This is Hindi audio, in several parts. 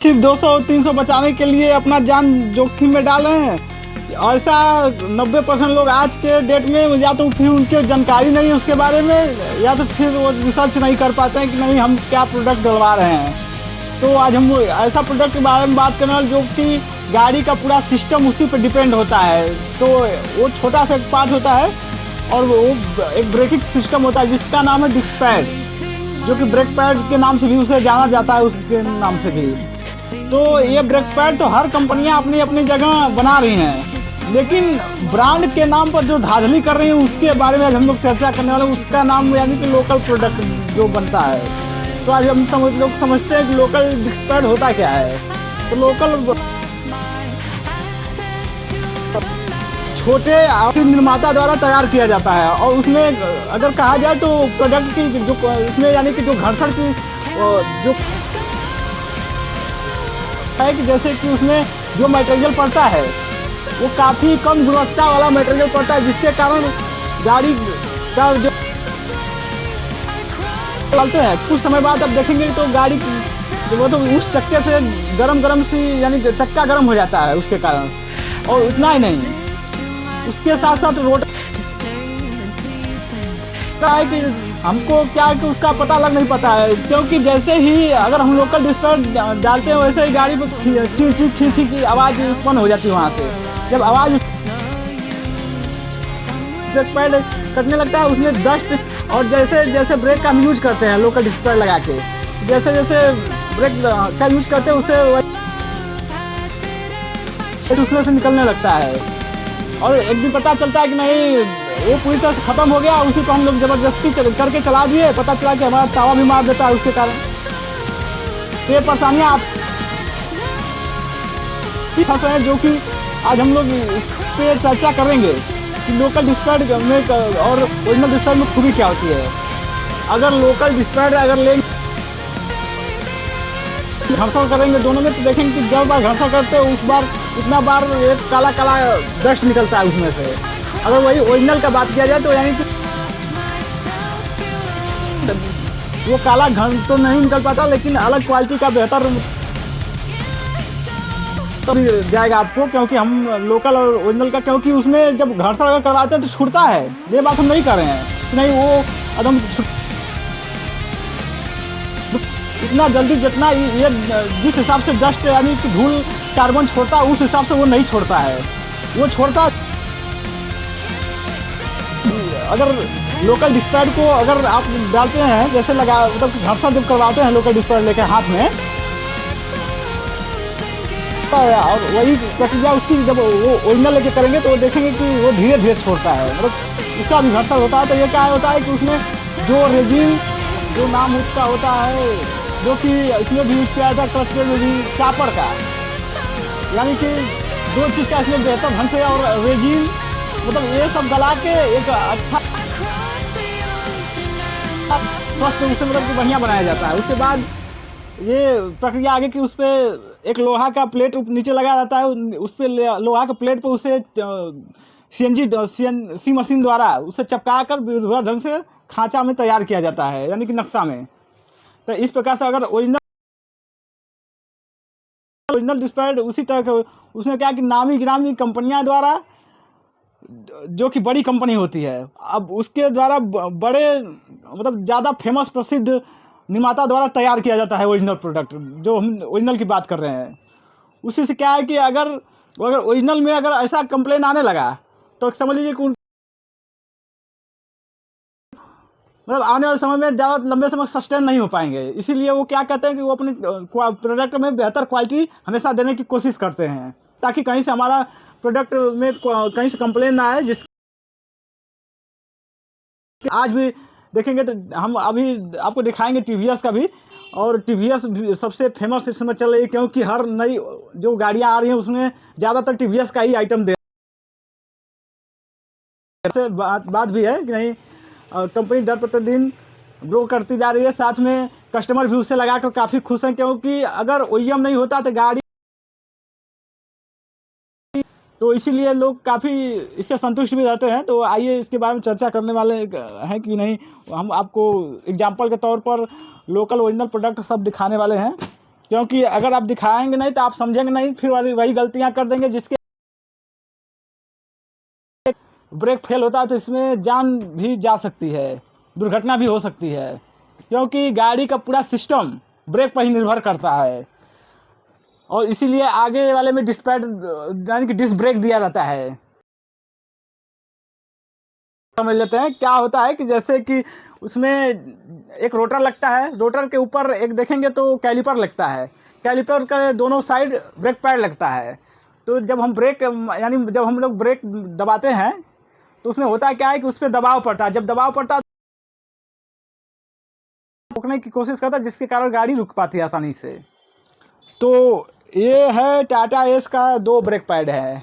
सिर्फ 200-300 बचाने के लिए अपना जान जोखिम में डाल रहे हैं। ऐसा 90% लोग आज के डेट में या तो फिर उनके जानकारी नहीं है उसके बारे में, या तो फिर वो रिसर्च नहीं कर पाते हैं कि नहीं हम क्या प्रोडक्ट डलवा रहे हैं। तो आज हम ऐसा प्रोडक्ट के बारे में बात करने वाले जो कि गाड़ी का पूरा सिस्टम उसी पर डिपेंड होता है। तो वो छोटा सा एक पार्ट होता है और वो एक ब्रेकिंग सिस्टम होता है जिसका नाम है डिस्क पैड, जो कि ब्रेक पैड के नाम से भी उसे जाना जाता है, उसके नाम से भी। तो ये ब्रेक पैड तो हर कंपनियां अपनी अपनी जगह बना रही हैं, लेकिन ब्रांड के नाम पर जो धांधली कर रही हैं उसके बारे में आज हम लोग चर्चा करने वाले हैं। उसका नाम यानी कि लोकल प्रोडक्ट जो बनता है। तो आज हम लोग समझते हैं कि लोकल डिस्क पैड होता क्या है। तो लोकल छोटे निर्माता द्वारा तैयार किया जाता है और उसमें अगर कहा जाए तो प्रोडक्ट की जो उसमें यानी कि जो घर्षण की जो है कि जैसे कि उसमें जो मटेरियल पड़ता है वो काफ़ी कम गुणवत्ता वाला मटेरियल पड़ता है, जिसके कारण गाड़ी का जो चलते हैं कुछ समय बाद अब देखेंगे तो गाड़ी वो तो उस चक्के से गरम सी यानी चक्का गर्म हो जाता है उसके कारण। और उतना ही नहीं, उसके साथ साथ रोड का है कि हमको क्या है कि उसका पता लग नहीं पाता है, क्योंकि जैसे ही अगर हम लोकल डिस्क पैड डालते हैं वैसे ही गाड़ी पर चीं की आवाज़ उत्पन्न हो जाती है। वहाँ से जब आवाज़ डिस्क पैड कटने लगता है उसमें डस्ट, और जैसे जैसे ब्रेक का हम यूज करते हैं लोकल डिस्क पैड लगा के, जैसे जैसे ब्रेक का यूज करते हैं उसमें से निकलने लगता है। और एक दिन पता चलता है कि नहीं वो पूरी तरह से ख़त्म हो गया, उसी को हम लोग ज़बरदस्ती करके चला दिए, पता चला कि हमारा तावा भी मार देता है उसके कारण। तो ये परेशानियाँ आप फंस रहे हैं, जो कि आज हम लोग इस पर चर्चा करेंगे कि लोकल डिस्क पैड में और ओरिजिनल डिस्क पैड में खूबी क्या होती है। अगर लोकल डिस्क पैड अगर लेंगे घर्षण करेंगे दोनों में तो देखेंगे कि जब बार घर्षण करते हैं उस बार उतना बार एक काला काला डस्ट निकलता है उसमें से। अगर वही ओरिजिनल का बात किया जाए तो यानी कि वो काला घन तो नहीं निकल पाता, लेकिन अलग क्वालिटी का बेहतर तो जाएगा आपको, क्योंकि हम लोकल और ओरिजिनल का, क्योंकि उसमें जब घर्षण अगर करवाते हैं तो छूटता है। ये बात हम नहीं कर रहे हैं, नहीं वो एकदम इतना जल्दी जितना ये जिस हिसाब से डस्ट यानी कि धूल कार्बन छोड़ता है उस हिसाब से वो नहीं छोड़ता है। वो छोड़ता अगर लोकल डिस्क पैड को अगर आप डालते हैं जैसे लगा मतलब घर्षण जब करवाते हैं लोकल डिस्क पैड लेकर हाथ में, और वही प्रक्रिया उसकी जब वो ओरिजिनल लेके करेंगे तो वो देखेंगे कि वो धीरे धीरे छोड़ता है, मतलब उसका भी घर्षण होता है। तो ये क्या होता है कि उसमें जो रेजिन जो नाम उसका होता है, जो कि इसमें भी यूज किया जाता है क्लच में भी चापर का, यानी कि दो चीज़ का इसमें बेहतर ढंग से और रेजिन मतलब ये सब गला के एक अच्छा स्वस्थ उसे मतलब कि बढ़िया बनाया जाता है। उसके बाद ये प्रक्रिया आगे की उस पर एक लोहा का प्लेट नीचे लगाया जाता है, उस पर लोहा के प्लेट पर उसे CNC मशीन द्वारा उसे चपका कर ढंग से खांचा में तैयार किया जाता है, यानी कि नक्शा में। तो इस प्रकार से अगर ओरिजिनल डिस्क पैड उसी तरह के उसमें क्या है कि नामी गिरामी कंपनियां द्वारा, जो कि बड़ी कंपनी होती है, अब उसके द्वारा बड़े मतलब ज़्यादा फेमस प्रसिद्ध निर्माता द्वारा तैयार किया जाता है ओरिजिनल प्रोडक्ट। जो हम ओरिजिनल की बात कर रहे हैं उसी से क्या है कि अगर ओरिजिनल में अगर ऐसा कंप्लेन आने लगा तो समझ लीजिए कि मतलब आने वाले समय में ज़्यादा लंबे समय सस्टेन नहीं हो पाएंगे। इसीलिए वो क्या कहते हैं कि वो अपने प्रोडक्ट में बेहतर क्वालिटी हमेशा देने की कोशिश करते हैं, ताकि कहीं से हमारा प्रोडक्ट में कहीं से कंप्लेन ना आए। जिस आज भी देखेंगे तो हम अभी आपको दिखाएंगे TVS का भी, और TVS भी सबसे फेमस इस समय चल रही है, क्योंकि हर नई जो गाड़ियाँ आ रही हैं उसमें ज़्यादातर TVS का ही आइटम दे से बात भी है कि नहीं कंपनी दर प्रतिदिन ग्रो करती जा रही है, साथ में कस्टमर भी उससे लगाकर काफ़ी खुश हैं, क्योंकि अगर OEM नहीं होता तो गाड़ी तो इसीलिए लोग काफ़ी इससे संतुष्ट भी रहते हैं। तो आइए इसके बारे में चर्चा करने वाले हैं कि नहीं, हम आपको एग्जांपल के तौर पर लोकल ओरिजिनल प्रोडक्ट सब दिखाने वाले हैं। क्योंकि अगर आप दिखाएंगे नहीं तो आप समझेंगे नहीं, फिर वही गलतियां कर देंगे, जिसके ब्रेक फेल होता है तो इसमें जान भी जा सकती है, दुर्घटना भी हो सकती है, क्योंकि गाड़ी का पूरा सिस्टम ब्रेक पर ही निर्भर करता है। और इसीलिए आगे वाले में डिस्क यानी कि डिस्क ब्रेक दिया रहता है। समझ लेते हैं क्या होता है कि जैसे कि उसमें एक रोटर लगता है, रोटर के ऊपर एक देखेंगे तो कैलिपर लगता है, कैलिपर के दोनों साइड ब्रेक पैड लगता है। तो जब हम ब्रेक यानी जब हम लोग ब्रेक दबाते हैं तो उसमें होता क्या है कि उस पर दबाव पड़ता है, जब दबाव पड़ता है रोकने की कोशिश करता है, जिसके कारण गाड़ी रुक पाती है आसानी से। तो ये है टाटा एस का 2 ब्रेक पैड है,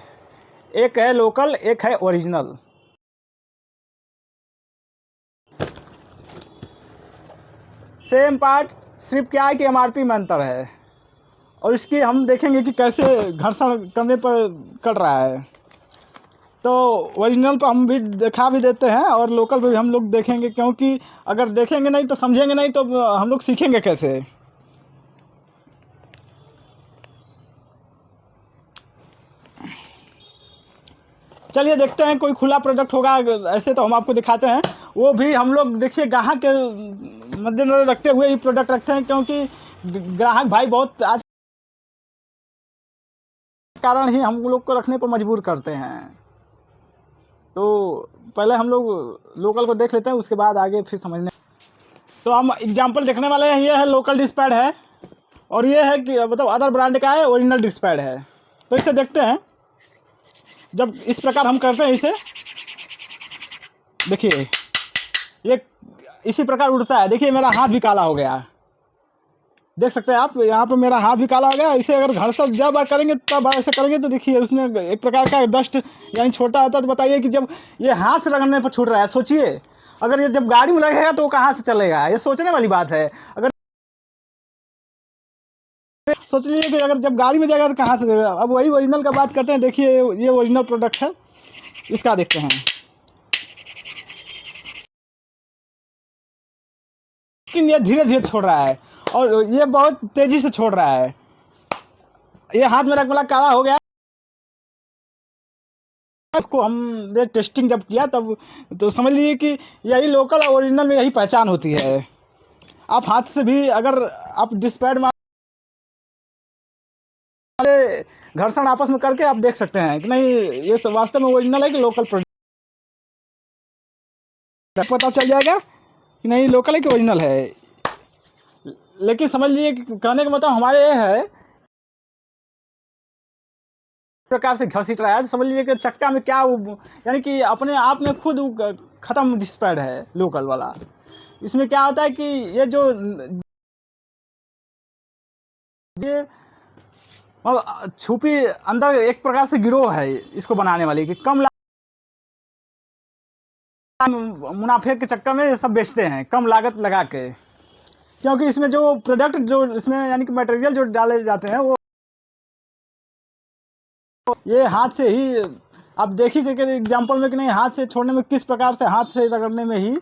एक है लोकल, एक है ओरिजिनल। सेम पार्ट, सिर्फ क्या है कि एमआरपी में अंतर है। और इसकी हम देखेंगे कि कैसे घर्षण करने पर कर रहा है। तो ओरिजिनल पर हम भी दिखा भी देते हैं और लोकल पर भी हम लोग देखेंगे, क्योंकि अगर देखेंगे नहीं तो समझेंगे नहीं तो हम लोग सीखेंगे कैसे। चलिए देखते हैं कोई खुला प्रोडक्ट होगा, ऐसे तो हम आपको दिखाते हैं, वो भी हम लोग देखिए ग्राहक के मद्देनजर रखते हुए ही प्रोडक्ट रखते हैं, क्योंकि ग्राहक भाई बहुत आज कारण ही हम लोग को रखने पर मजबूर करते हैं। तो पहले हम लोग लोकल को देख लेते हैं, उसके बाद आगे फिर समझने। तो हम एग्जांपल देखने वाले हैं। ये है लोकल डिस्क पैड है और ये है कि मतलब अदर ब्रांड का है, ओरिजिनल डिस्क पैड है। तो इसे देखते हैं, जब इस प्रकार हम करते हैं इसे, देखिए ये इसी प्रकार उड़ता है। देखिए मेरा हाथ भी काला हो गया, देख सकते हैं आप, यहाँ पे मेरा हाथ भी काला हो गया। इसे अगर घर्षण जब बार करेंगे तब ऐसे करेंगे तो देखिए उसमें एक प्रकार का डस्ट यानी छोटा होता है। तो बताइए कि जब ये हाथ से रगड़ने पर छूट रहा है, सोचिए अगर ये जब गाड़ी में लगेगा तो कहाँ से चलेगा, ये सोचने वाली बात है। अगर सोच लीजिए कि अगर जब गाड़ी में जाएगा तो कहाँ से जाएगा। अब वही ओरिजिनल का बात करते हैं। देखिए ये ओरिजिनल प्रोडक्ट है, इसका देखते हैं। लेकिन ये धीरे धीरे छोड़ रहा है और ये बहुत तेजी से छोड़ रहा है। ये हाथ मेरा गला काला हो गया। इसको हमने टेस्टिंग जब किया तब तो समझ लीजिए कि यही लोकल और ओरिजिनल में यही पहचान होती है। आप हाथ से भी अगर आप डिस्पैड में घर्षण आपस में करके आप देख सकते हैं कि नहीं ये वास्तव में ओरिजिनल है कि लोकल प्रोडक्ट, पता चल जाएगा कि नहीं लोकल है कि ओरिजिनल है। लेकिन समझ लीजिए कि कहने का मतलब हमारे ये है प्रकार से घसीट रहा है। तो समझ लीजिए कि चक्का में क्या यानी कि अपने आप में खुद ख़त्म डिस्पैड है लोकल वाला। इसमें क्या होता है कि ये जो ये छुपी अंदर एक प्रकार से गिरोह है इसको बनाने वाली, कि कम मुनाफे के चक्कर में ये सब बेचते हैं कम लागत लगा के। क्योंकि इसमें जो प्रोडक्ट जो इसमें यानी कि मटेरियल जो डाले जाते हैं वो ये हाथ से ही आप देख ही सके एग्जाम्पल में कि नहीं हाथ से छोड़ने में किस प्रकार से हाथ से रगड़ने में ही